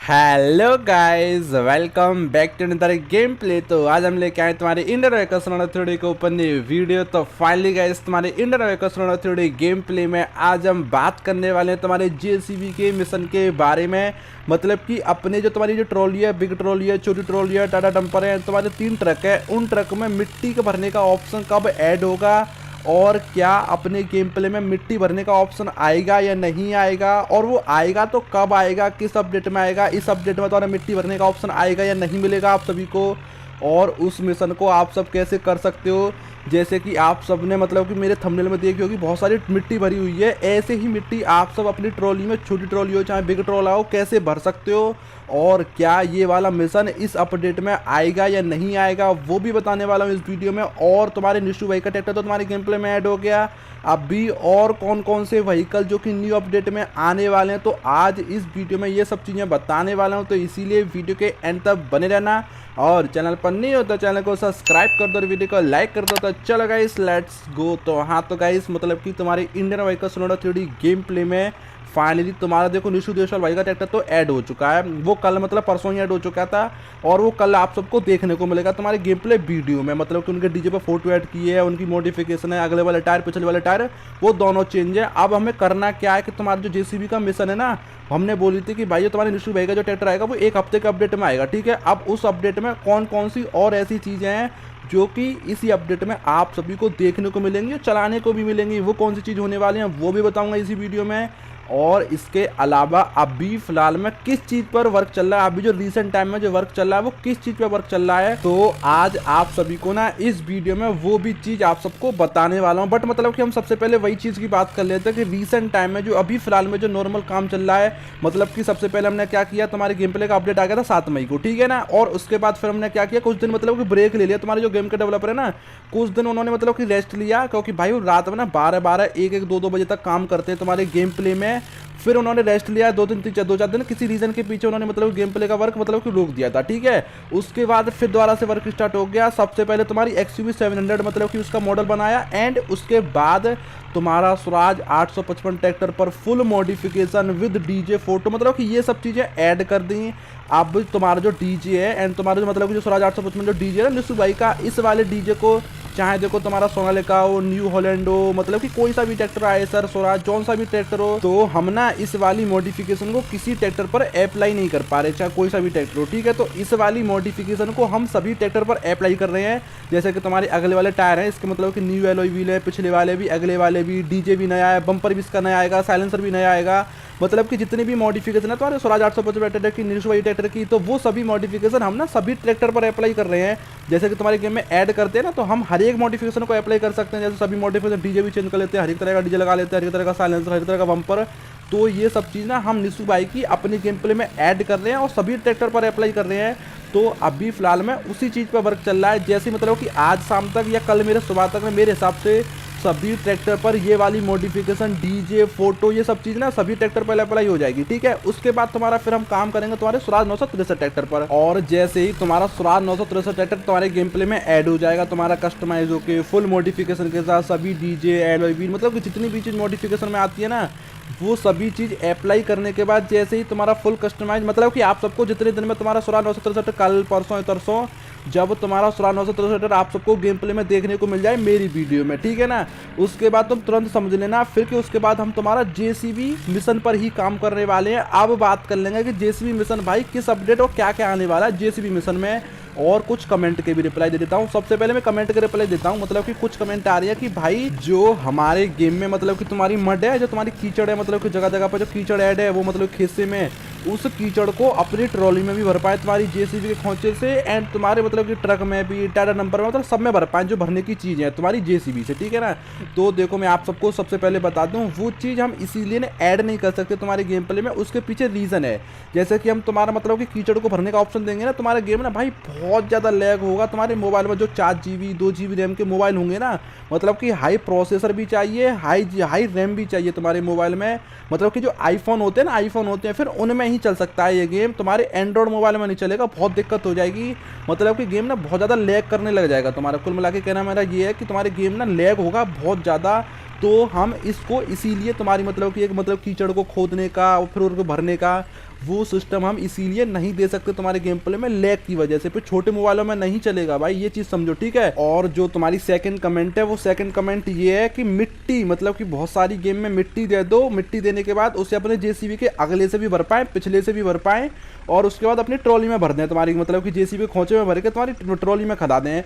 Hello guys, welcome back to another game play. तो आज हम लेके आए तुम्हारे इंडियन वेकेशन थ्योरी के ऊपर नई वीडियो। तो फाइनली गाइस, तुम्हारे Indian vacation theory game play में आज हम बात करने वाले हैं तुम्हारे जेसीबी के मिशन के बारे में। मतलब कि अपने जो तुम्हारी जो ट्रॉली है, बिग ट्रॉली है, छोटी ट्रॉली है, टाटा डंपर है, तुम्हारे 3 ट्रक है, उन ट्रक में मिट्टी के भरने का ऑप्शन कब ऐड होगा और क्या अपने गेम प्ले में मिट्टी भरने का ऑप्शन आएगा या नहीं आएगा, और वो आएगा तो कब आएगा, किस अपडेट में आएगा। इस अपडेट में तुम्हारा मिट्टी भरने का ऑप्शन आएगा या नहीं मिलेगा आप सभी को, और उस मिशन को आप सब कैसे कर सकते हो। जैसे कि आप सब ने मतलब कि मेरे थंबनेल में देखी होगी बहुत सारी मिट्टी भरी हुई है, ऐसे ही मिट्टी आप सब अपनी ट्रॉली में, छोटी ट्रॉली हो चाहे बिग ट्रॉला हो, कैसे भर सकते हो। और क्या ये वाला मिशन इस अपडेट में आएगा या नहीं आएगा वो भी बताने वाला हूँ इस वीडियो में। और तुम्हारे निशु भाई का ट्रैक्टर तो तुम्हारे गेम प्ले में ऐड हो गया अभी, और कौन कौन से व्हीकल जो कि न्यू अपडेट में आने वाले हैं, तो आज इस वीडियो में ये सब चीज़ें बताने वाला हूँ। तो इसीलिए वीडियो के एंड तक बने रहना, और चैनल पर नहीं होता चैनल को सब्सक्राइब कर दो और वीडियो को लाइक कर दो। तो चलो गाइस, लेट्स गो। तो हाँ, तो गाइस मतलब कि तुम्हारे इंडियन व्हीकल सोनाडा 3D गेम प्ले में फाइनली तुम्हारा देखो निशु देशवाल भाई का ट्रैक्टर तो ऐड हो चुका है। वो कल मतलब परसों ही ऐड हो चुका था, और वो कल आप सबको देखने को मिलेगा तुम्हारे गेम प्ले वीडियो में। मतलब कि उनके डीजे पर फोटो ऐड किए है, उनकी मॉडिफिकेशन है, अगले वाले टायर पिछले वाले टायर वो दोनों चेंज है। अब हमें करना क्या है कि तुम्हारा जो जेसीबी का मिशन है ना, हमने बोली थी कि भाई तुम्हारे निशु भाई का जो ट्रैक्टर आएगा वो 1 हफ्ते के अपडेट में आएगा, ठीक है। अब उस अपडेट में कौन कौन सी और ऐसी चीज़ें हैं जो कि इसी अपडेट में आप सभी को देखने को मिलेंगी, चलाने को भी मिलेंगी, वो कौन सी चीज़ होने वाली है वो भी बताऊंगा इसी वीडियो में। और इसके अलावा अभी फिलहाल में किस चीज़ पर वर्क चल रहा है, अभी जो रिसेंट टाइम में जो वर्क चल रहा है वो किस चीज़ पर वर्क चल रहा है, तो आज आप सभी को ना इस वीडियो में वो भी चीज़ आप सबको बताने वाला हूँ। बट मतलब कि हम सबसे पहले वही चीज़ की बात कर लेते हैं कि रिसेंट टाइम में जो अभी फिलहाल में जो नॉर्मल काम चल रहा है। मतलब कि सबसे पहले हमने क्या किया, तुम्हारे गेम प्ले का अपडेट आ गया था 7 मई को, ठीक है ना। और उसके बाद फिर हमने क्या किया, कुछ दिन मतलब कि ब्रेक ले लिया। तुम्हारे जो गेम के डेवलपर है ना, कुछ दिन उन्होंने मतलब कि रेस्ट लिया, क्योंकि भाई वो रात में ना 12-12, 1-1, 2-2 बजे तक काम करते हैं तुम्हारे गेम प्ले में। फिर उन्होंने रेस्ट लिया 2-4 दिन, किसी रीजन के पीछे उन्होंने मतलब गेम प्ले का वर्क मतलब कि रोक दिया था, ठीक है। उसके बाद फिर दोबारा से वर्क स्टार्ट हो गया। सबसे पहले तुम्हारी XUV 700 मतलब कि उसका मॉडल बनाया, एंड उसके बाद तुम्हारा स्वराज 855 ट्रैक्टर पर full modification with DJ photo मतलब कि ये सब चीज़ें ऐड कर दी। अब तुम्हारा जो डीजे है एंड तुम्हारा जो मतलब कि जो स्वराज 855 जो डीजे है ना निशु भाई का, इस वाले डीजे को चाहे देखो तुम्हारा सोनालिका हो, न्यू हॉलैंड हो, मतलब कि कोई सा भी ट्रैक्टर आए सर, स्वराज जौन सा भी ट्रैक्टर हो, तो हम ना इस वाली मॉडिफिकेशन को किसी ट्रैक्टर पर अप्लाई नहीं कर पा रहे, चाहे कोई सा भी ट्रैक्टर हो, ठीक है। तो इस वाली मॉडिफिकेशन को हम सभी ट्रैक्टर पर अप्लाई कर रहे हैं। जैसे कि तुम्हारे अगले वाले टायर हैं, इसके मतलब कि न्यू एलॉय व्हील है, पिछले वाले भी, अगले वाले भी, डीजे भी नया है, बम्पर भी इसका नया आएगा, साइलेंसर भी नया आएगा। मतलब कि जितनी भी मॉडिफिकेशन है तुम्हारे स्वराज 855 ट्रैक्टर की, निशु भाई ट्रैक्टर की, तो वो सभी मॉडिफिकेशन हम ना सभी ट्रैक्टर पर अप्लाई कर रहे हैं। जैसे कि तुम्हारे गेम में ऐड करते हैं ना, तो हम हर एक मॉडिफिकेशन को अप्लाई कर सकते हैं। जैसे सभी मॉडिफिकेशन डीजे भी चेंज कर लेते हैं, हर एक तरह का डीजे लगा लेते हैं, हर एक तरह का साइलेंसर, हर एक तरह का बम्पर। तो ये सब चीज़ ना हम निशु भाई की अपने गेम प्ले में ऐड कर रहे हैं और सभी ट्रैक्टर पर अप्लाई कर रहे हैं। तो अभी फिलहाल में उसी चीज़ पर वर्क चल रहा है। जैसे मतलब कि आज शाम तक या कल मेरे सुबह तक में मेरे हिसाब से सभी ट्रैक्टर पर ये वाली मॉडिफिकेशन, डीजे, फोटो, ये सब चीज़ ना सभी ट्रैक्टर पर अप्लाई हो जाएगी, ठीक है। उसके बाद तुम्हारा फिर हम काम करेंगे तुम्हारे स्वराज 963 ट्रैक्टर पर, और जैसे ही तुम्हारा स्वराज 963 ट्रैक्टर तुम्हारे गेम प्ले में ऐड हो जाएगा, तुम्हारा कस्टमाइज होके फुल मॉडिफिकेशन के साथ सभी डीजे, एलॉय व्हील, मतलब कि जितनी भी चीज़ मॉडिफिकेशन में आती है ना, वो सभी चीज़ अप्लाई करने के बाद जैसे ही तुम्हारा फुल कस्टमाइज, मतलब कि आप सबको जितने दिन में तुम्हारा स्वराज 963 कल परसों तरसों जब तुम्हारा स्वराज 963 आप सबको गेम प्ले में देखने को मिल जाए मेरी वीडियो में, ठीक है ना, उसके बाद तुम तुरंत समझ लेना फिर कि उसके बाद हम तुम्हारा जेसीबी मिशन पर ही काम करने वाले हैं। अब बात कर लेंगे कि जेसीबी मिशन भाई किस अपडेट और क्या क्या आने वाला है जेसीबी मिशन में, और कुछ कमेंट के भी रिप्लाई दे देता हूँ। सबसे पहले मैं कमेंट के रिप्लाई देता हूँ। मतलब कि कुछ कमेंट आ रही है कि भाई जो हमारे गेम में मतलब कि तुम्हारी मड है, जो तुम्हारी कीचड़ है, मतलब कि जगह जगह पर जो कीचड़ ऐड है वो मतलब खेसे में, उस कीचड़ को अपनी ट्रॉली में भी भर पाए तुम्हारी जेसीबी के खोचे से, एंड तुम्हारे मतलब कि ट्रक में भी, टाटा नंबर में, मतलब सब में भर पाए जो भरने की चीज़ है तुम्हारी जेसीबी से, ठीक है ना। तो देखो मैं आप सबको सबसे पहले बता दूं, वो चीज़ हम इसीलिए ऐड नहीं कर सकते तुम्हारे गेम प्ले में, उसके पीछे रीज़न है। जैसे कि हम तुम्हारा मतलब कि कीचड़ को भरने का ऑप्शन देंगे ना, तुम्हारे गेम ना भाई बहुत ज़्यादा लैग होगा। तुम्हारे मोबाइल में जो 4 GB 2 GB रैम के मोबाइल होंगे ना, मतलब कि हाई प्रोसेसर भी चाहिए, हाई रैम भी चाहिए तुम्हारे मोबाइल में। मतलब कि जो आईफोन होते हैं ना, आईफोन होते हैं, फिर उनमें ही चल सकता है ये गेम, तुम्हारे एंड्रॉयड मोबाइल में नहीं चलेगा, बहुत दिक्कत हो जाएगी। मतलब कि गेम ना बहुत ज़्यादा लैग करने लग जाएगा तुम्हारा। कुल मिला के कहना मेरा ये है कि तुम्हारे गेम ना लैग होगा बहुत ज़्यादा। तो हम इसको इसीलिए तुम्हारी मतलब कि एक मतलब कीचड़ को खोदने का और फिर उनको भरने का वो सिस्टम हम इसीलिए नहीं दे सकते तुम्हारे गेम प्ले में लैग की वजह से। फिर छोटे मोबाइलों में नहीं चलेगा भाई, ये चीज़ समझो, ठीक है। और जो तुम्हारी सेकंड कमेंट है, वो सेकंड कमेंट ये है कि मिट्टी, मतलब कि बहुत सारी गेम में मिट्टी दे दो, मिट्टी देने के बाद उसे अपने जेसीबी के अगले से भी भर पाएँ, पिछले से भी भर पाएँ, और उसके बाद अपनी ट्रॉली में भर दें तुम्हारी, मतलब कि जेसीबी खोचे में भर के तुम्हारी ट्रॉली में खदा दें।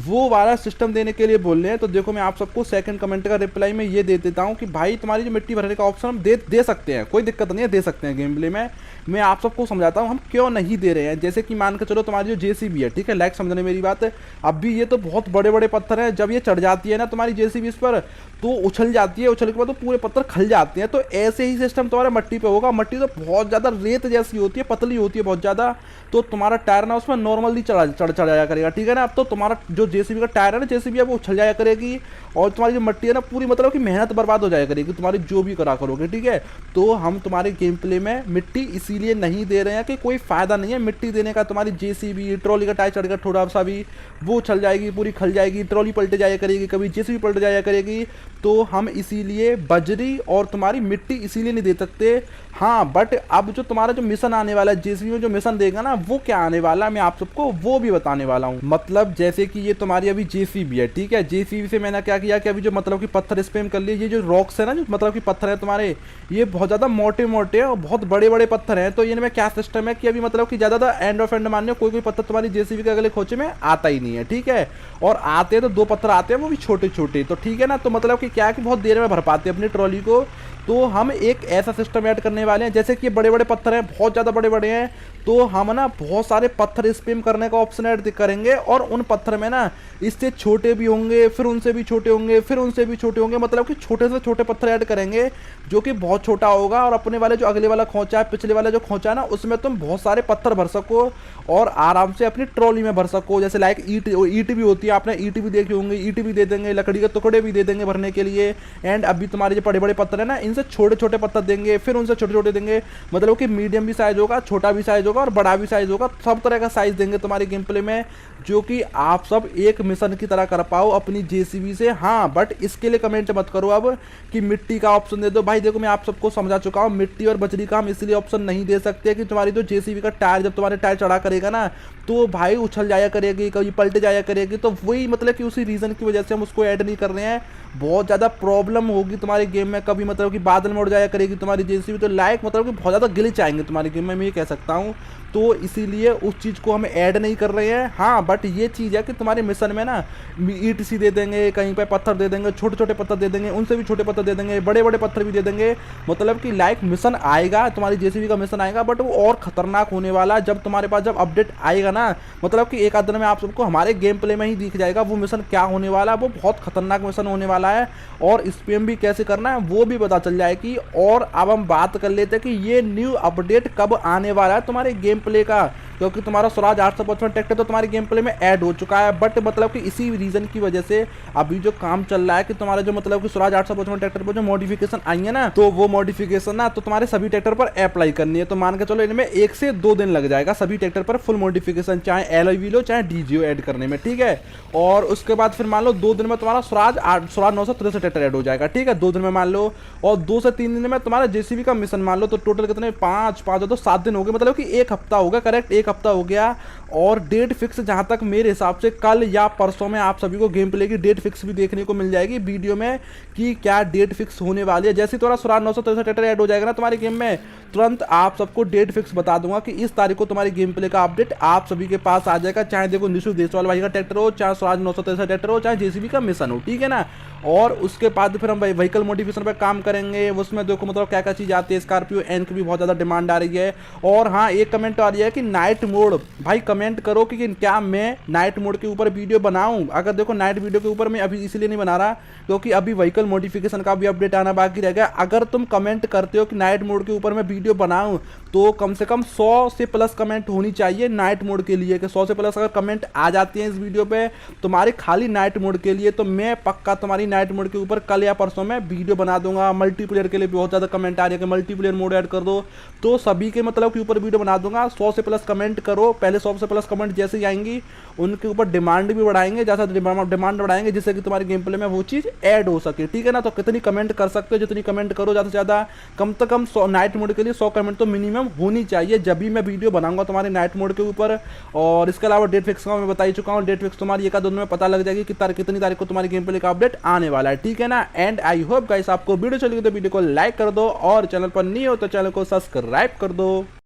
वो वाला सिस्टम देने के लिए बोल रहे हैं। तो देखो मैं आप सबको सेकंड कमेंट का रिप्लाई में ये दे देता हूँ कि भाई तुम्हारी जो मिट्टी भरने का ऑप्शन हम दे सकते हैं, कोई दिक्कत नहीं है, दे सकते हैं गेम प्ले में। मैं आप सबको समझाता हूँ हम क्यों नहीं दे रहे हैं। जैसे कि मान के चलो तुम्हारी जो जेसीबी है, ठीक है, लाइक समझने मेरी बात है, अब भी ये तो बहुत बड़े बड़े पत्थर हैं, जब ये चढ़ जाती है ना तुम्हारी जेसीबी इस पर, तो उछल जाती है, उछल के बाद तो पूरे पत्थर खल जाते हैं। तो ऐसे ही सिस्टम तुम्हारा मट्टी पे होगा। मट्टी तो बहुत ज़्यादा रेत जैसी होती है, पतली होती है बहुत ज़्यादा, तो तुम्हारा टायर ना उसमें नॉर्मली चढ़ जाया करेगा, ठीक है ना। अब तो तुम्हारा जो जेसीबी का टायर है ना, जेसीबी है वो उछल जाया करेगी, और तुम्हारी जो मट्टी है ना पूरी, मतलब कि मेहनत बर्बाद हो जाया करेगी तुम्हारी जो भी करा करोगे, ठीक है। तो हम तुम्हारे गेम प्ले में मिट्टी इसीलिए नहीं दे रहे हैं कि कोई फ़ायदा नहीं है मिट्टी देने का। तुम्हारी जेसीबी ट्रॉली का टायर चढ़कर थोड़ा सा भी वो उछल जाएगी, पूरी खल जाएगी, ट्रॉली पलट जाया करेगी, कभी जेसीबी पलट जाया करेगी। तो हम इसीलिए बजरी और तुम्हारी मिट्टी इसीलिए नहीं दे सकते। हाँ, बट अब जो तुम्हारा जो मिशन आने वाला है, जेसीबी में जो मिशन देगा ना, वो क्या आने वाला है मैं आप सबको वो भी बताने वाला हूँ। मतलब जैसे कि ये तुम्हारी अभी जेसीबी है, ठीक है, जेसीबी से मैंने क्या किया कि अभी जो मतलब कि पत्थर स्पैम कर लिए, ये जो रॉक्स है ना, जो मतलब कि पत्थर है तुम्हारे, ये बहुत ज़्यादा मोटे मोटे और बहुत बड़े बड़े पत्थर हैं। तो इनमें क्या सिस्टम है कि अभी मतलब कि ज़्यादा एंड ऑफ एंड मान लो कोई पत्थर तुम्हारी जेसीबी के अगले खोचे में आता ही नहीं है, ठीक है। और आते हैं तो 2 पत्थर आते हैं, वो भी छोटे छोटे, तो ठीक है ना। तो मतलब कि क्या है कि बहुत देर में भर पाते हैं अपनी ट्रॉली को। तो हम एक ऐसा सिस्टम ऐड करने वाले हैं, जैसे कि बड़े बड़े पत्थर हैं, बहुत ज़्यादा बड़े बड़े हैं, तो हम ना बहुत सारे पत्थर स्पैम करने का ऑप्शन ऐड करेंगे। और उन पत्थर में ना इससे छोटे भी होंगे, फिर उनसे भी छोटे होंगे, फिर उनसे भी छोटे होंगे, मतलब कि छोटे से छोटे पत्थर ऐड करेंगे जो कि बहुत छोटा होगा। और अपने वाले जो अगले वाला खोचा है, पिछले वाला जो खोचा है ना, उसमें तुम बहुत सारे पत्थर भर सको और आराम से अपनी ट्रॉली में भर सको। जैसे लाइक ईट भी होती है, आपने ईट भी देखी होंगी, ईट भी दे देंगे, लकड़ी के टुकड़े भी दे देंगे भरने के लिए। एंड अभी तुम्हारे जो बड़े बड़े पत्थर है ना, इनसे छोटे छोटे पत्थर देंगे, फिर उनसे छोटे छोटे देंगे, मतलब कि मीडियम भी साइज होगा, छोटा भी साइज होगा और बड़ा भी साइज होगा, सब तरह का साइज देंगे तुम्हारे गेम प्ले में, जो कि आप सब एक मिशन की तरह कर पाओ अपनी जेसीबी से। हाँ, बट इसके लिए कमेंट मत करो अब कि मिट्टी का ऑप्शन दे दो। भाई देखो मैं आप सबको समझा चुका हूँ, मिट्टी और बजरी का हम इसलिए ऑप्शन नहीं दे सकते कि तुम्हारी जो जेसीबी का टायर, जब तुम्हारे टायर चढ़ा करेगा ना, तो भाई उछल जाया करेगी, कभी पलट जाया करेगी। तो वही मतलब कि उसी रीज़न की वजह से हम उसको ऐड नहीं कर रहे हैं। बहुत ज़्यादा प्रॉब्लम होगी तुम्हारे गेम में, कभी मतलब कि बादल में उड़ जाया करेगी तुम्हारी जेसीबी, तो लाइक मतलब कि बहुत ज़्यादा ग्लिच आएंगे तुम्हारे गेम में, मैं ये कह सकता हूँ। तो इसीलिए उस चीज़ को हम ऐड नहीं कर रहे हैं। हाँ, बट ये चीज़ है कि तुम्हारे मिशन में ना ईट सी दे देंगे, कहीं पे पत्थर दे देंगे, छोटे छोटे पत्थर दे देंगे, उनसे भी छोटे पत्थर दे देंगे, बड़े बड़े पत्थर भी दे देंगे। मतलब कि लाइक मिशन आएगा, तुम्हारी जेसीबी का मिशन आएगा, बट वो और खतरनाक होने वाला है जब तुम्हारे पास जब अपडेट आएगा ना। मतलब कि एक आध दिन में आप सबको हमारे गेम प्ले में ही दिख जाएगा वो मिशन क्या होने वाला है। वो बहुत खतरनाक मिशन होने वाला है और स्पैम भी कैसे करना है वो भी पता चल जाएगी। और अब हम बात कर लेते हैं कि ये न्यू अपडेट कब आने वाला है तुम्हारे गेम प्ले का, क्योंकि तुम्हारा स्वराज 855 ट्रैक्टर तो तुम्हारे गेम प्ले में ऐड हो चुका है। बट मतलब कि इसी रीजन की वजह से अभी जो काम चल रहा है कि तुम्हारा जो मतलब कि स्वराज 855 ट्रैक्टर पर जो मॉडिफिकेशन आई है ना, तो वो मॉडिफिकेशन ना तो तुम्हारे सभी ट्रैक्टर पर अप्लाई करनी है। तो मान के चलो इनमें 1 से 2 दिन लग जाएगा सभी ट्रैक्टर पर फुल मॉडिफिकेशन, चाहे एलओ वीलो चाहे डीजीओ ऐड करने में, ठीक है। और उसके बाद फिर मान लो 2 दिन में तुम्हारा स्वराज 963 ट्रैक्टर ऐड हो जाएगा, ठीक है, 2 दिन में मान लो। और 2 से 3 दिन में तुम्हारा जेसीबी का मिशन मान लो, तो टोटल कितने 5 तो 7 दिन हो गए, मतलब कि 1 हफ्ता हो गया, करेक्ट 1 हफ्ता हो गया। और डेट फिक्स जहां तक मेरे हिसाब से कल या परसों में आप सभी को गेम प्ले की डेट फिक्स भी देखने को मिल जाएगी वीडियो में कि क्या डेट फिक्स होने वाली है। जैसे तुम्हारा स्वराज 963 ट्रैक्टर ऐड हो जाएगा ना तुम्हारे गेम में, तुरंत आप सबको डेट फिक्स बता दूंगा कि इस तारीख को तुम्हारे गेम प्ले का अपडेट आप सभी के पास आ जाएगा, चाहे देखो निशु देसवाल भाई का ट्रैक्टर हो, चाहे स्वराज 963 ट्रैक्टर हो, चाहे जेसीबी का मिशन हो, ठीक है ना। और उसके बाद फिर हम व्हीकल मॉडिफिकेशन पे काम करेंगे, उसमें देखो मतलब क्या क्या चीज़ आती है। स्कॉर्पियो एन की भी बहुत ज़्यादा डिमांड आ रही है। और हाँ, एक कमेंट आ रही है कि नाइट मोड, भाई कमेंट करो कि क्या मैं नाइट मोड के ऊपर वीडियो बनाऊं। अगर देखो नाइट वीडियो के ऊपर मैं अभी इसलिए नहीं बना रहा क्योंकि अभी व्हीकल मॉडिफिकेशन का भी अपडेट आना बाकी रह गया। अगर तुम कमेंट करते हो कि नाइट मोड के ऊपर मैं वीडियो बनाऊं तो कम से कम 100 से प्लस कमेंट होनी चाहिए नाइट मोड के लिए, कि 100 से प्लस अगर कमेंट आ जाती हैं इस वीडियो पे तुम्हारे खाली नाइट मोड के लिए, तो मैं पक्का तुम्हारी नाइट मोड के ऊपर कल या परसों में वीडियो बना दूंगा। मल्टीप्लेयर के लिए बहुत ज़्यादा कमेंट आ रही है कि मल्टीप्लेयर मोड ऐड कर दो, तो सभी के मतलब के ऊपर वीडियो बना दूंगा। 100 से प्लस कमेंट करो, पहले 100 प्लस कमेंट जैसे ही आएंगी उनके ऊपर डिमांड भी बढ़ाएंगे, जैसा डिमांड बढ़ाएंगे जिससे कि तुम्हारे गेम प्ले में वो चीज़ ऐड हो सके, ठीक है ना। तो कितनी कमेंट कर सकते हो, जितनी कमेंट करो ज़्यादा से ज़्यादा, कम से कम 100 नाइट मोड के लिए 100 कमेंट तो मिनिमम होनी चाहिए, जब भी मैं वीडियो बनाऊंगा तुम्हारे नाइट मोड के ऊपर। और इसके अलावा डेट फिक्स का मैं बता ही चुका हूँ, डेट फिक्स तुम्हारी एक आध दिन में पता लग जाएगी कि कितनी तारीख को तुम्हारी गेम प्ले का अपडेट आने वाला है, ठीक है ना। एंड आई होप गाइस आपको वीडियो चलेगी तो वीडियो को लाइक कर दो और चैनल पर नहीं हो तो चैनल को सब्सक्राइब कर दो।